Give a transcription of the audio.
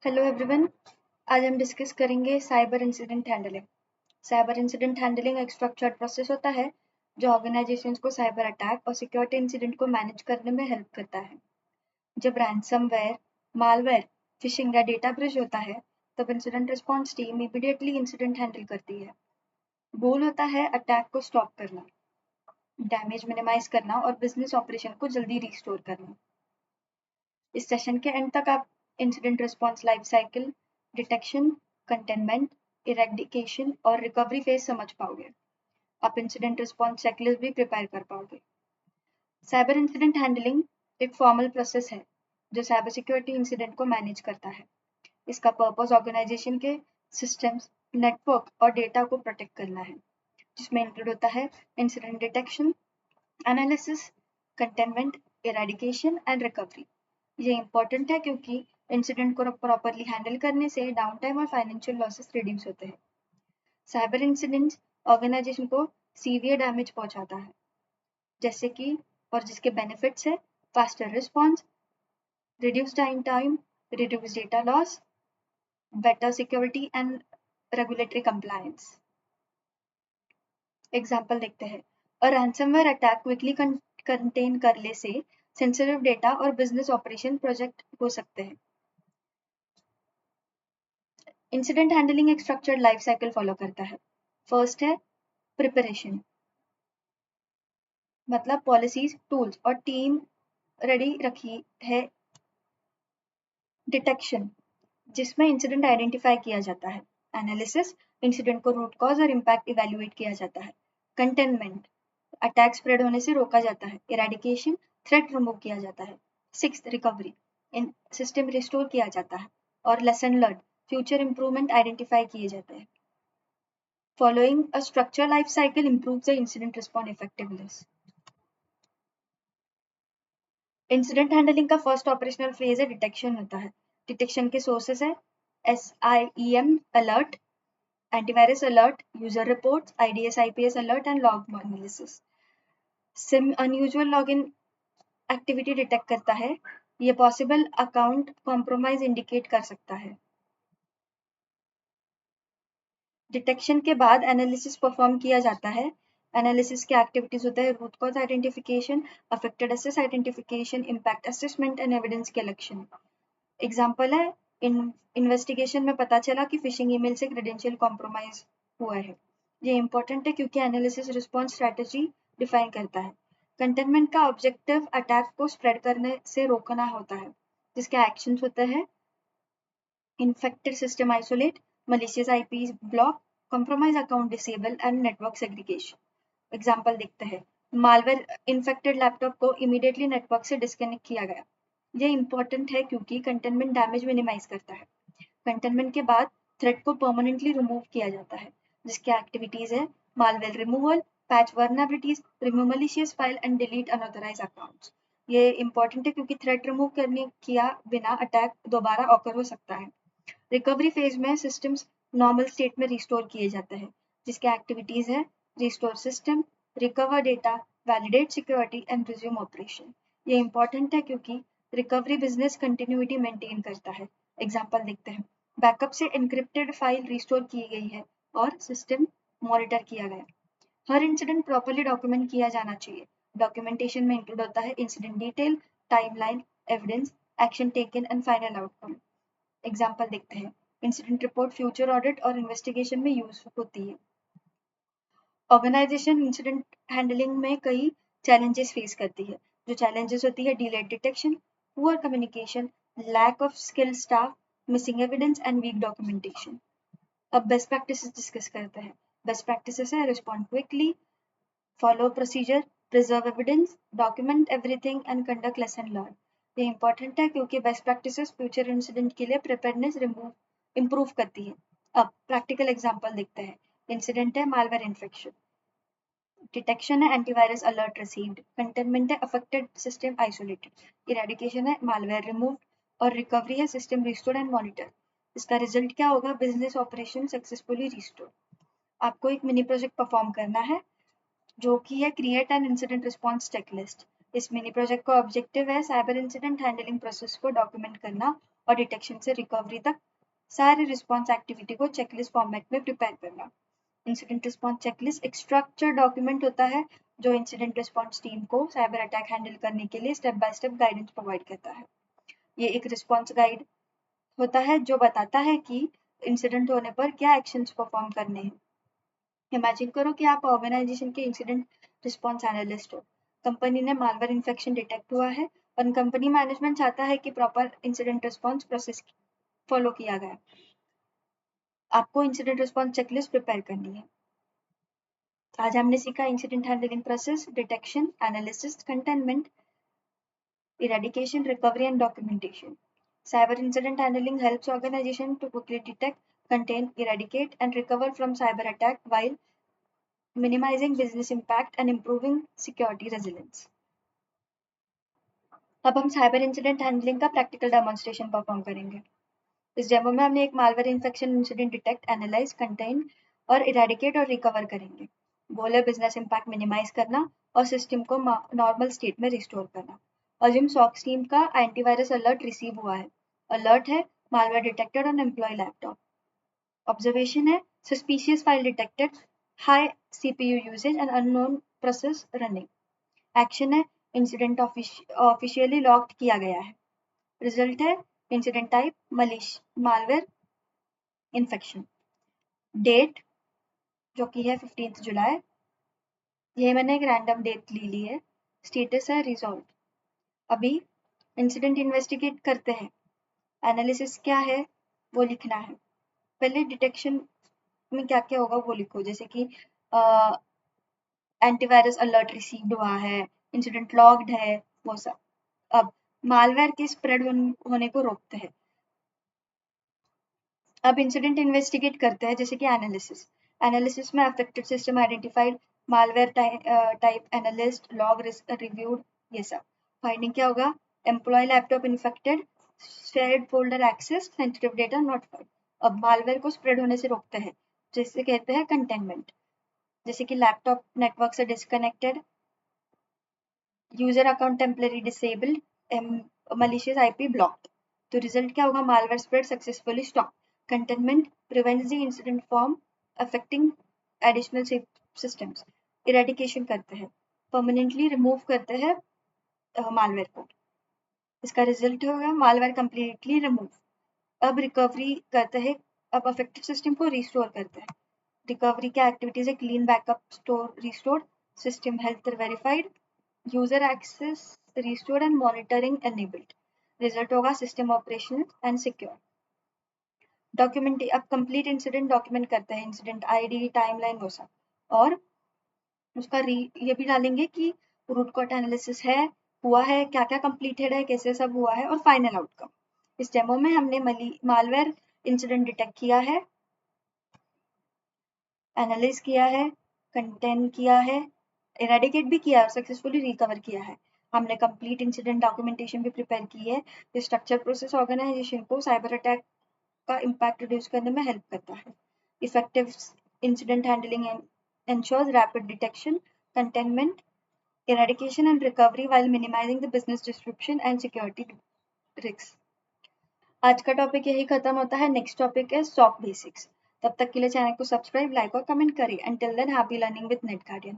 Hello everyone. आज हम discuss करेंगे cyber incident handling. Cyber incident handling एक स्ट्रक्चर्ड प्रोसेस होता है जो ऑर्गेनाइजेशंस को साइबर अटैक और सिक्योरिटी इंसिडेंट को मैनेज करने में हेल्प करता है। जब रैंसमवेयर, मालवेयर, फिशिंग या डेटा ब्रीच होता है तब incident response team immediately incident handle करती है। गोल होता है अटैक को स्टॉप करना, डैमेज मिनिमाइज करना और बिजनेस ऑपरेशन को जल्दी रिस्टोर करना। इस सेशन के एंड तक आप incident response life cycle, detection, containment, eradication और रिकवरी फेज समझ पाओगे। आप इंसिडेंट रिस्पॉन्स चेकलिस्ट भी प्रिपेयर कर पाओगे। साइबर इंसिडेंट हैंडलिंग एक फॉर्मल प्रोसेस है जो साइबर सिक्योरिटी इंसिडेंट को मैनेज करता है। इसका पर्पस ऑर्गेनाइजेशन के सिस्टम्स, नेटवर्क और डेटा को प्रोटेक्ट करना है, जिसमें इंक्लूड होता है incident detection, analysis, containment, eradication and recovery. ये इम्पोर्टेंट है क्योंकि इंसिडेंट को प्रॉपरली हैंडल करने से डाउन टाइम और फाइनेंशियल लॉसेस रिड्यूस होते हैं। साइबर इंसिडेंट्स ऑर्गेनाइजेशन को सीवियर डैमेज पहुंचाता है, जैसे कि और जिसके बेनिफिट्स है faster response, reduce down time, reduce data loss, better security and regulatory compliance. Example देखते हैं। अ रैंसमवेयर अटैक क्विकली कंटेन करने से सेंसिटिव डेटा और बिजनेस ऑपरेशन प्रोजेक्ट हो सकते हैं। इंसिडेंट हैंडलिंग एक स्ट्रक्चर्ड लाइफ साइकिल फॉलो करता है। फर्स्ट है प्रिपरेशन, मतलब पॉलिसीज, टूल्स और टीम रेडी रखी है। डिटेक्शन, जिसमें इंसिडेंट आइडेंटिफाई किया जाता है। एनालिसिस, इंसिडेंट को रूट कॉज और इम्पैक्ट इवेल्युएट किया जाता है। कंटेनमेंट, अटैक स्प्रेड होने से रोका जाता है। इरेडिकेशन, थ्रेट रिमूव किया जाता है। सिक्स्थ, रिकवरी, इन सिस्टम रिस्टोर किया जाता है। और lesson learn, future improvement identify किए जाते हैं। Following a structured life cycle improves the incident response effectiveness. Incident handling का फर्स्ट ऑपरेशनल फेज है डिटेक्शन होता है। डिटेक्शन के सोर्सेस है SIEM alert, antivirus alert, user reports, IDS IPS alert and log analysis. SIM unusual login activity detect करता है। ये possible account compromise indicate कर सकता है। डिटेक्शन के बाद एनालिसिस परफॉर्म किया जाता है। एनालिसिस के एक्टिविटीज होते हैं रूट कॉज आइडेंटिफिकेशन, अफेक्टेड एसेस identification, impact assessment and evidence collection. Example है इन्वेस्टिगेशन में पता चला कि फिशिंग ईमेल से क्रेडेंशियल कॉम्प्रोमाइज हुआ है। ये इंपॉर्टेंट है क्योंकि एनालिसिस रिस्पॉन्स स्ट्रेटेजी डिफाइन करता है। कंटेनमेंट का ऑब्जेक्टिव अटैक को स्प्रेड करने से रोकना होता है, जिसके एक्शंस होते हैं infected system isolate, malicious IPs block, compromise account disable and network segregation. Example देखते हैं। मालवेयर इन्फेक्टेड लैपटॉप को इमीडिएटली नेटवर्क से डिस्कनेक्ट किया गया। ये इंपॉर्टेंट है क्योंकि कंटेनमेंट डैमेज मिनिमाइज करता है। कंटेनमेंट के बाद थ्रेट को परमानेंटली रिमूव किया जाता है, जिसके एक्टिविटीज है malware removal, patch vulnerabilities, remove malicious file and delete unauthorised accounts. ये इंपॉर्टेंट है क्योंकि थ्रेट रिमूव करने किया बिना अटैक दोबारा ऑकर हो सकता है। रिकवरी फेज में सिस्टम्स नॉर्मल स्टेट में रिस्टोर किए जाते हैं, जिसके एक्टिविटीज है restore system, recover data, validate security and resume operation. ये इंपॉर्टेंट है क्योंकि रिकवरी बिजनेस कंटिन्यूटी मेंटेन करता है। एग्जाम्पल देखते हैं। बैकअप से एनक्रिप्टेड फाइल रिस्टोर की गई है और सिस्टम मॉनिटर किया गया। हर इंसिडेंट प्रॉपर्ली डॉक्यूमेंट किया जाना चाहिए। डॉक्यूमेंटेशन में इंक्लूड होता है incident detail, timeline, evidence, action taken and final outcome. Example देखते हैं। इंसिडेंट रिपोर्ट फ्यूचर ऑडिट और इन्वेस्टिगेशन में यूज होती है। ऑर्गेनाइजेशन इंसिडेंट हैंडलिंग में कई चैलेंजेस फेस करती है। जो चैलेंजेस होती है delayed detection, poor communication, lack of skill staff, missing evidence and weak documentation. अब बेस्ट प्रैक्टिसेस डिस्कस करते हैं। बेस्ट प्रैक्टिसेस है respond quickly, follow procedure, preserve evidence, document everything and conduct lesson learn. ये important है क्योंकि best practices future incident के लिए preparedness improve करती है। अब प्रैक्टिकल एग्जांपल देखते हैं। इंसिडेंट है मालवेयर इन्फेक्शन, डिटेक्शन है एंटीवायरस अलर्ट रिसीव्ड, कंटेनमेंट है अफेक्टेड सिस्टम आइसोलेटेड, इरेडिकेशन है मालवेयर रिमूव्ड और रिकवरी है सिस्टम रिस्टोर्ड एंड मॉनिटर। इसका रिजल्ट क्या होगा? Business operation successfully restore. आपको एक मिनी प्रोजेक्ट परफॉर्म करना है जो कि है create an incident response checklist. इस मिनी प्रोजेक्ट का ऑब्जेक्टिव है साइबर इंसिडेंट हैंडलिंग प्रोसेस को डॉक्यूमेंट करना और डिटेक्शन से रिकवरी तक सारे रिस्पॉन्स एक्टिविटी को चेकलिस्ट फॉर्मेट में प्रिपेयर करना। इंसिडेंट रिस्पॉन्स चेकलिस्ट एक स्ट्रक्चर डॉक्यूमेंट होता है जो इंसिडेंट रिस्पॉन्स टीम को साइबर अटैक हैंडल करने के लिए step by step guidance provide करता है। ये एक रिस्पॉन्स गाइड होता है जो बताता है कि इंसिडेंट होने पर क्या एक्शंस परफॉर्म करने हैं। इमेजिन करो कि आप ऑर्गेनाइजेशन के इंसिडेंट रिस्पॉन्स एनालिस्ट हो। कंपनी ने मालवेयर इन्फेक्शन डिटेक्ट हुआ है और कंपनी मैनेजमेंट चाहता है कि proper incident response process follow किया गया। आपको इंसिडेंट रिस्पॉन्स चेकलिस्ट प्रिपेयर करनी है। आज हमने सीखा incident handling process, detection, analysis, containment, eradication, recovery, and documentation. Cyber incident handling helps organizations to quickly detect, contain, eradicate, and recover from cyber attack while minimizing business impact and improving security resilience. अब हम cyber incident handling का practical demonstration perform करेंगे। इस demo में हमने एक malware infection incident detect, analyse, contain और eradicate और रिकवर करेंगे। गोल है बिजनेस इम्पैक्ट मिनिमाइज करना और सिस्टम को नॉर्मल स्टेट में रिस्टोर करना। अज्यूम सॉक्स टीम का एंटीवायरस अलर्ट रिसीव हुआ है। अलर्ट है malware detected on employee laptop. Observation है suspicious file detected, high CPU usage and unknown process running. Action है इंसिडेंट ऑफिशियली लॉक्ड किया गया है। रिजल्ट है incident type malware infection. Date जो कि है 15 जुलाई, ये मैंने एक रैंडम डेट ली है। स्टेटस है रिजॉल्व। अभी इंसिडेंट इन्वेस्टिगेट करते हैं। एनालिसिस क्या है वो लिखना है। पहले डिटेक्शन में क्या क्या होगा वो लिखो, जैसे कि एंटीवायरस अलर्ट रिसीव्ड हुआ है, इंसिडेंट लॉग्ड है, वो सब। अब मालवेयर के स्प्रेड होने को रोकते हैं। अब इंसिडेंट इन्वेस्टिगेट करते हैं, जैसे कि एनालिसिस में affected system identified, malware type analyst, log reviewed, ये सब। फाइंडिंग क्या होगा, employ laptop infected, shared folder access, sensitive data not found. अब मालवेयर को स्प्रेड होने से रोकते हैं, जिसे कहते हैं कंटेनमेंट, जैसे कि लैपटॉप नेटवर्क से disconnected, user account temporary disabled, malicious IP blocked. तो रिजल्ट क्या होगा, malware spread successfully stop. Containment prevents the incident from affecting additional systems. Eradication करते हैं, परमानेंटली रिमूव करते हैं मालवेयर को। इसका रिजल्ट होगा मालवेयर कंप्लीटली रिमूव। अब रिकवरी करते हैं, अब अफेक्टेड सिस्टम को रिस्टोर करते हैं। रिकवरी क्या एक्टिविटीज है, clean backup, store restore, system health verified, user access restored and monitoring enabled. Result होगा system operation and secure. Document, अब कंप्लीट इंसिडेंट डॉक्यूमेंट करते हैं, इंसिडेंट आईडी, टाइमलाइन, वो सब। और उसका ये भी डालेंगे कि रूट कॉज एनालिसिस है, हुआ है, क्या क्या कंप्लीटेड है, कैसे सब हुआ है, और फाइनल आउटकम। इस डेमो में हमने मालवेयर इंसिडेंट डिटेक्ट किया है, एनालाइज किया है, कंटेन किया है, इरेडिकेट भी किया है, सक्सेसफुली रिकवर किया है। हमने कंप्लीट इंसिडेंट डॉक्यूमेंटेशन भी प्रिपेयर की है। ये स्ट्रक्चर प्रोसेस ऑर्गेनाइजेशन को साइबर अटैक का इम्पैक्ट रिड्यूस करने में हेल्प करता है। Effective incident handling ensures rapid detection, containment, eradication and recovery while minimizing the business disruption and security risks. आज का टॉपिक यही खत्म होता है। नेक्स्ट टॉपिक है सॉक बेसिक्स। तब तक के लिए चैनल को सब्सक्राइब, लाइक और कमेंट करिए। Until then, happy learning with NetGuardian.